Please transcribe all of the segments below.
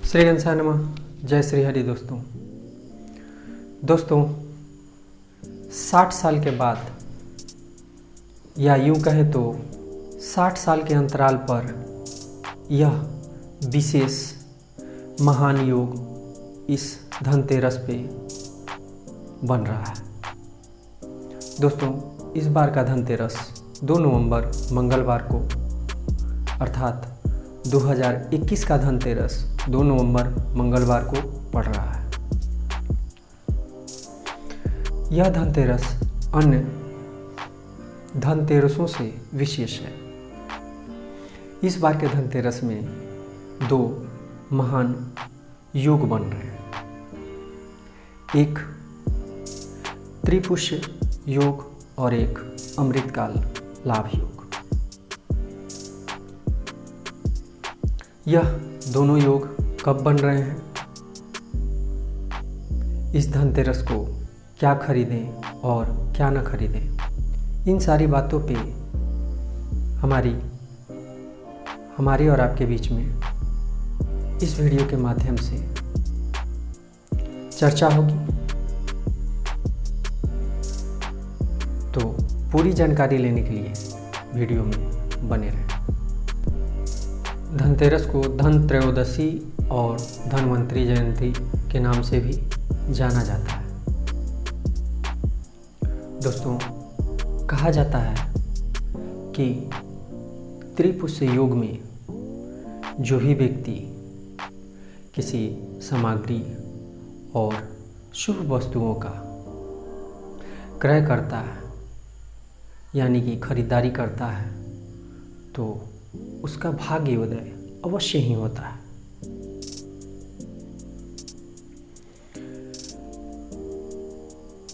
श्री गणेशाय नमः। जय श्री हरि। दोस्तों 60 साल के बाद, या यूँ कहें तो 60 साल के अंतराल पर यह विशेष महान योग इस धनतेरस पे बन रहा है। दोस्तों इस बार का धनतेरस 2 नवंबर मंगलवार को अर्थात 2021 का धनतेरस 2 नवंबर मंगलवार को पड़ रहा है। यह धनतेरस अन्य धनतेरसों से विशेष है। इस बार के धनतेरस में 2 महान योग बन रहे हैं। एक त्रिपुष्य योग और एक अमृतकाल लाभ योग। यह दोनों योग कब बन रहे हैं, इस धनतेरस को क्या खरीदें और क्या न खरीदें, इन सारी बातों पे हमारी और आपके बीच में इस वीडियो के माध्यम से चर्चा होगी। तो पूरी जानकारी लेने के लिए वीडियो में बने रहें। धनतेरस को धन त्रयोदशी और धनवंतरी जयंती के नाम से भी जाना जाता है। दोस्तों कहा जाता है कि त्रिपुष्य योग में जो भी व्यक्ति किसी सामग्री और शुभ वस्तुओं का क्रय करता है, यानी कि खरीदारी करता है, तो उसका भाग्योदय अवश्य ही होता है।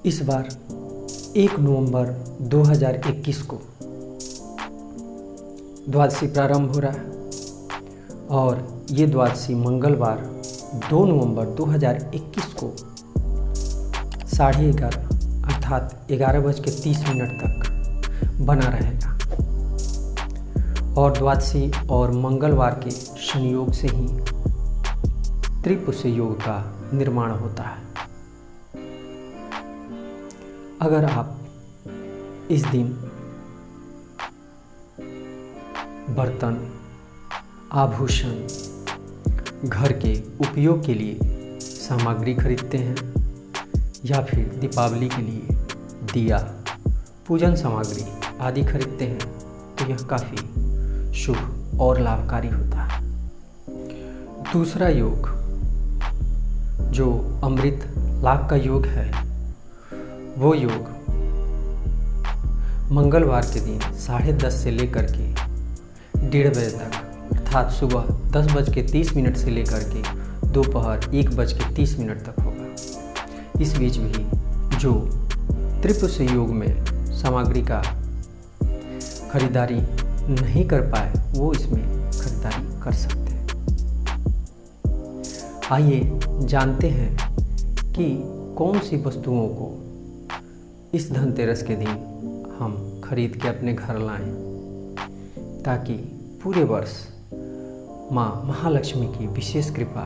इस बार 1 नवंबर 2021 को द्वादशी प्रारंभ हो रहा है और ये द्वादशी मंगलवार 2 नवंबर 2021 को 11:30 अर्थात 11:30 तक बना रहेगा। और द्वादशी और मंगलवार के संयोग से ही त्रिपुष्य योग का निर्माण होता है। अगर आप इस दिन बर्तन, आभूषण, घर के उपयोग के लिए सामग्री खरीदते हैं या फिर दीपावली के लिए दिया, पूजन सामग्री आदि खरीदते हैं, तो यह काफ़ी शुभ और लाभकारी होता है। दूसरा योग जो अमृत लाभ का योग है, वो योग मंगलवार के दिन 10:30 से लेकर के 1:30 बजे तक, अर्थात सुबह 10:30 से लेकर के दोपहर 1:30 तक होगा। इस बीच भी जो त्रिपुष्य योग में सामग्री का खरीदारी नहीं कर पाए, वो इसमें खरीदारी कर सकते हैं। आइए जानते हैं कि कौन सी वस्तुओं को इस धनतेरस के दिन हम खरीद के अपने घर लाएं, ताकि पूरे वर्ष माँ महालक्ष्मी की विशेष कृपा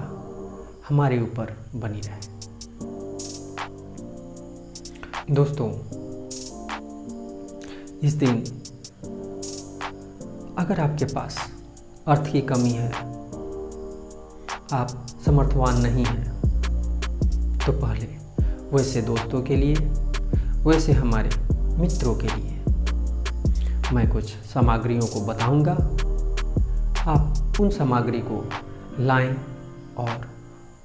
हमारे ऊपर बनी रहे। दोस्तों इस दिन अगर आपके पास अर्थ की कमी है, आप समर्थवान नहीं हैं, तो पहले वैसे दोस्तों के लिए, वैसे हमारे मित्रों के लिए मैं कुछ सामग्रियों को बताऊंगा। आप उन सामग्री को लाएं और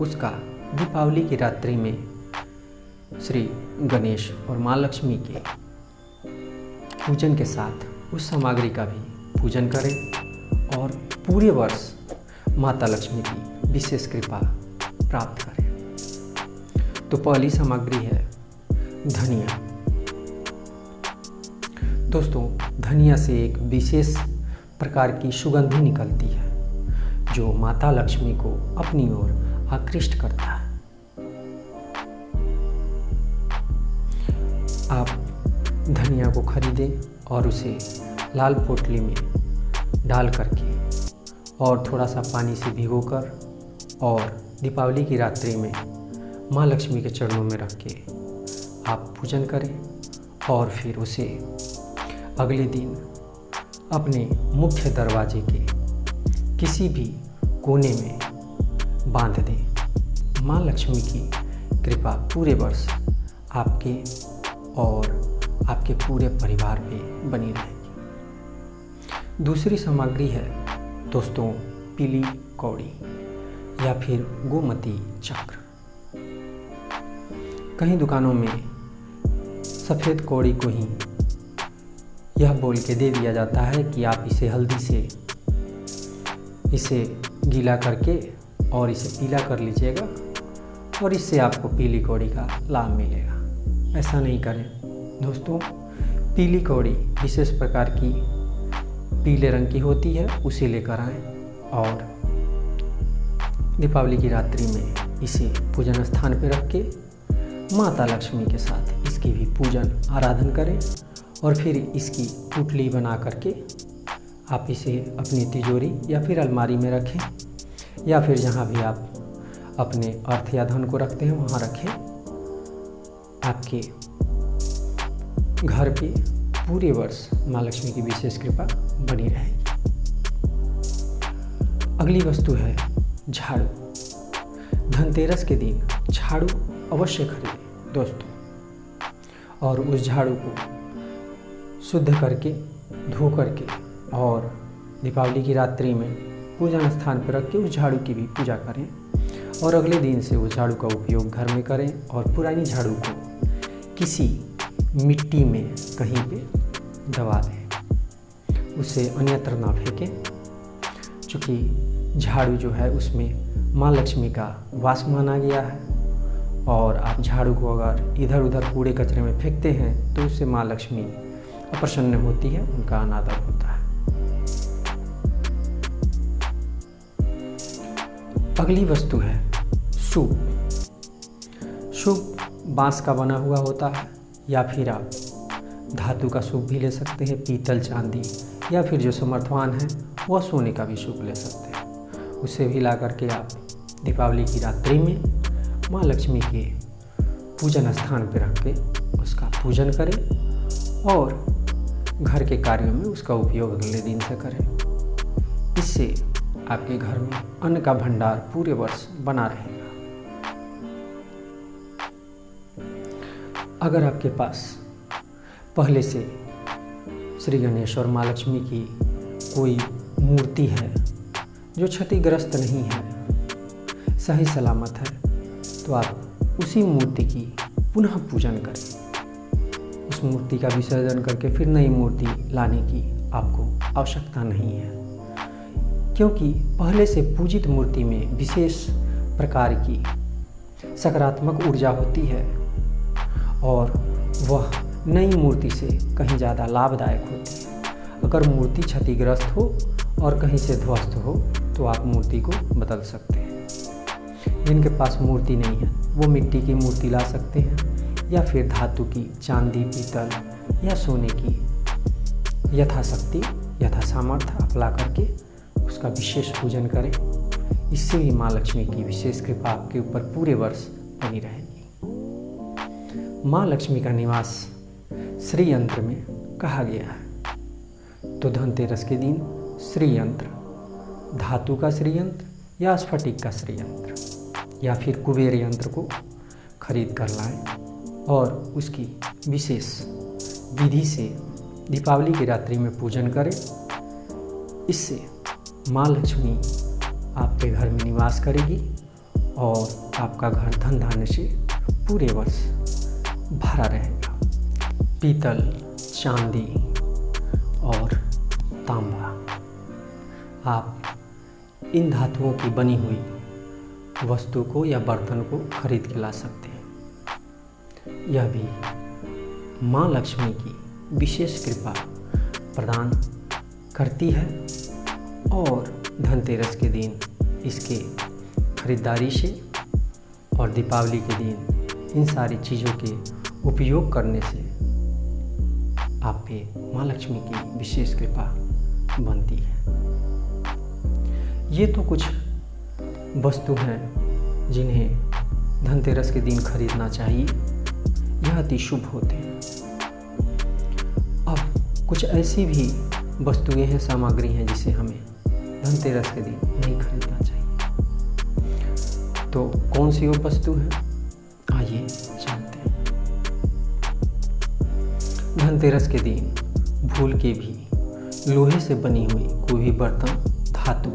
उसका दीपावली की रात्रि में श्री गणेश और माँ लक्ष्मी के पूजन के साथ उस सामग्री का भी पूजन करें और पूरे वर्ष माता लक्ष्मी की विशेष कृपा प्राप्त करें। तो पहली सामग्री है धनिया। दोस्तों धनिया से एक विशेष प्रकार की सुगंधी निकलती है जो माता लक्ष्मी को अपनी ओर आकृष्ट करता है। आप धनिया को खरीदें और उसे लाल पोटली में डाल करके और थोड़ा सा पानी से भिगोकर और दीपावली की रात्रि में माँ लक्ष्मी के चरणों में रख के आप पूजन करें और फिर उसे अगले दिन अपने मुख्य दरवाजे के किसी भी कोने में बांध दें। माँ लक्ष्मी की कृपा पूरे वर्ष आपके और आपके पूरे परिवार पे बनी रहेगी। दूसरी सामग्री है दोस्तों पीली कौड़ी या फिर गोमती चक्र। कहीं दुकानों में सफ़ेद कौड़ी को ही यह बोल के दे दिया जाता है कि आप इसे हल्दी से इसे गीला करके और इसे पीला कर लीजिएगा और इससे आपको पीली कौड़ी का लाभ मिलेगा। ऐसा नहीं करें दोस्तों। पीली कौड़ी विशेष प्रकार की पीले रंग की होती है, उसे लेकर आएँ और दीपावली की रात्रि में इसे पूजन स्थान पर रख के माता लक्ष्मी के साथ इसकी भी पूजन आराधन करें और फिर इसकी पुतली बना करके आप इसे अपनी तिजोरी या फिर अलमारी में रखें या फिर जहाँ भी आप अपने अर्थ या धन को रखते हैं वहाँ रखें। आपके घर पे पूरे वर्ष माँ लक्ष्मी की विशेष कृपा बनी रहेगी। अगली वस्तु है झाड़ू। धनतेरस के दिन झाड़ू अवश्य खरीदें दोस्तों और उस झाड़ू को शुद्ध करके धो करके और दीपावली की रात्रि में पूजन स्थान पर रख के उस झाड़ू की भी पूजा करें और अगले दिन से उस झाड़ू का उपयोग घर में करें और पुरानी झाड़ू को किसी मिट्टी में कहीं पे दबा दें, उसे अन्यत्र ना फेंकें। चूँकि झाड़ू जो है उसमें माँ लक्ष्मी का वास माना गया है और आप झाड़ू को अगर इधर उधर कूड़े कचरे में फेंकते हैं तो उससे माँ लक्ष्मी अप्रसन्न होती है, उनका अनादर होता है। अगली वस्तु है सूप। सूप बांस का बना हुआ होता है या फिर आप धातु का सूप भी ले सकते हैं, पीतल चांदी या फिर जो समर्थवान है वह सोने का भी सूप ले सकते हैं। उसे भी ला करके आप दीपावली की रात्रि में माँ लक्ष्मी के पूजन स्थान पर रख के उसका पूजन करें और घर के कार्यों में उसका उपयोग अगले दिन से करें। इससे आपके घर में अन्न का भंडार पूरे वर्ष बना रहेगा। अगर आपके पास पहले से श्री गणेश और माँ लक्ष्मी की कोई मूर्ति है जो क्षतिग्रस्त नहीं है, सही सलामत है, तो आप उसी मूर्ति की पुनः पूजन करें। उस मूर्ति का विसर्जन करके फिर नई मूर्ति लाने की आपको आवश्यकता नहीं है, क्योंकि पहले से पूजित मूर्ति में विशेष प्रकार की सकारात्मक ऊर्जा होती है और वह नई मूर्ति से कहीं ज़्यादा लाभदायक होती है। अगर मूर्ति क्षतिग्रस्त हो और कहीं से ध्वस्त हो तो आप मूर्ति को बदल सकते हैं। जिनके पास मूर्ति नहीं है वो मिट्टी की मूर्ति ला सकते हैं या फिर धातु की, चांदी, पीतल या सोने की यथाशक्ति यथा सामर्थ्य आप ला करके उसका विशेष पूजन करें। इससे भी माँ लक्ष्मी की विशेष कृपा आपके ऊपर पूरे वर्ष बनी रहेगी। माँ लक्ष्मी का निवास श्री यंत्र में कहा गया है, तो धनतेरस के दिन श्री यंत्र, धातु का श्री यंत्र या स्फटिक का श्री यंत्र या फिर कुबेर यंत्र को खरीद कर लाएं और उसकी विशेष विधि से दीपावली की रात्रि में पूजन करें। इससे माँ लक्ष्मी आपके घर में निवास करेगी और आपका घर धन धान्य से पूरे वर्ष भरा रहेगा। पीतल, चांदी और तांबा, आप इन धातुओं की बनी हुई वस्तु को या बर्तन को खरीद के ला सकते हैं। यह भी माँ लक्ष्मी की विशेष कृपा प्रदान करती है और धनतेरस के दिन इसके खरीदारी से और दीपावली के दिन इन सारी चीज़ों के उपयोग करने से आप पे माँ लक्ष्मी की विशेष कृपा बनती है। ये तो कुछ वस्तु हैं जिन्हें धनतेरस के दिन खरीदना चाहिए, यह अति शुभ होते हैं। अब कुछ ऐसी भी वस्तुएं हैं, सामग्री हैं जिसे हमें धनतेरस के दिन नहीं खरीदना चाहिए। तो कौन सी वो वस्तु है, आइए जानते हैं। धनतेरस के दिन भूल के भी लोहे से बनी हुई कोई भी बर्तन, धातु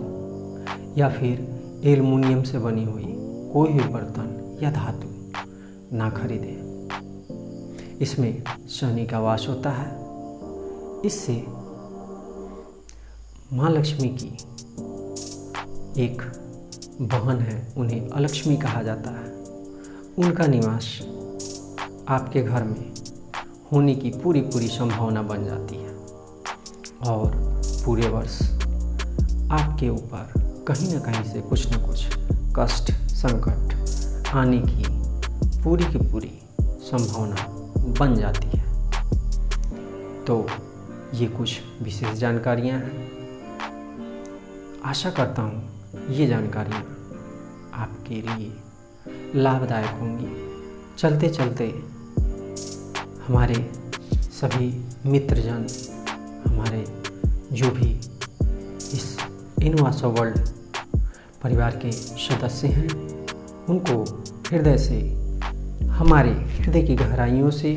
या फिर एल्युमिनियम से बनी हुई कोई भी बर्तन या धातु ना खरीदें। इसमें शनि का वास होता है। इससे माँ लक्ष्मी की एक बहन है, उन्हें अलक्ष्मी कहा जाता है, उनका निवास आपके घर में होने की पूरी संभावना बन जाती है और पूरे वर्ष आपके ऊपर कहीं ना कहीं से कुछ न कुछ कष्ट, संकट आने की पूरी संभावना बन जाती है। तो ये कुछ विशेष जानकारियाँ हैं। आशा करता हूँ ये जानकारियाँ आपके लिए लाभदायक होंगी। चलते चलते हमारे सभी मित्रजन, हमारे जो भी इस इनोवासा वर्ल्ड परिवार के सदस्य हैं, उनको हृदय से, हमारे हृदय की गहराइयों से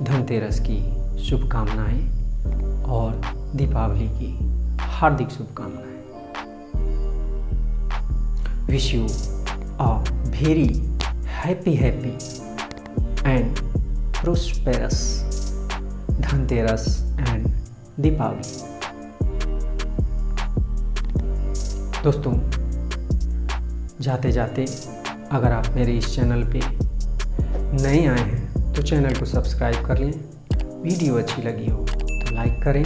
धनतेरस की शुभकामनाएं और दीपावली की हार्दिक शुभकामनाएं। Wish you a very happy and prosperous Dhanteras and Deepawali. दोस्तों, जाते जाते अगर आप मेरे इस चैनल पे नए आए हैं तो चैनल को सब्सक्राइब कर लें। वीडियो अच्छी लगी हो तो लाइक करें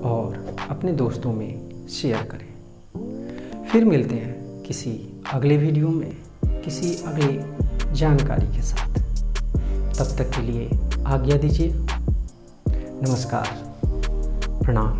और अपने दोस्तों में शेयर करें। फिर मिलते हैं किसी अगले वीडियो में, किसी अगले जानकारी के साथ। तब तक के लिए आज्ञा दीजिए। नमस्कार, प्रणाम।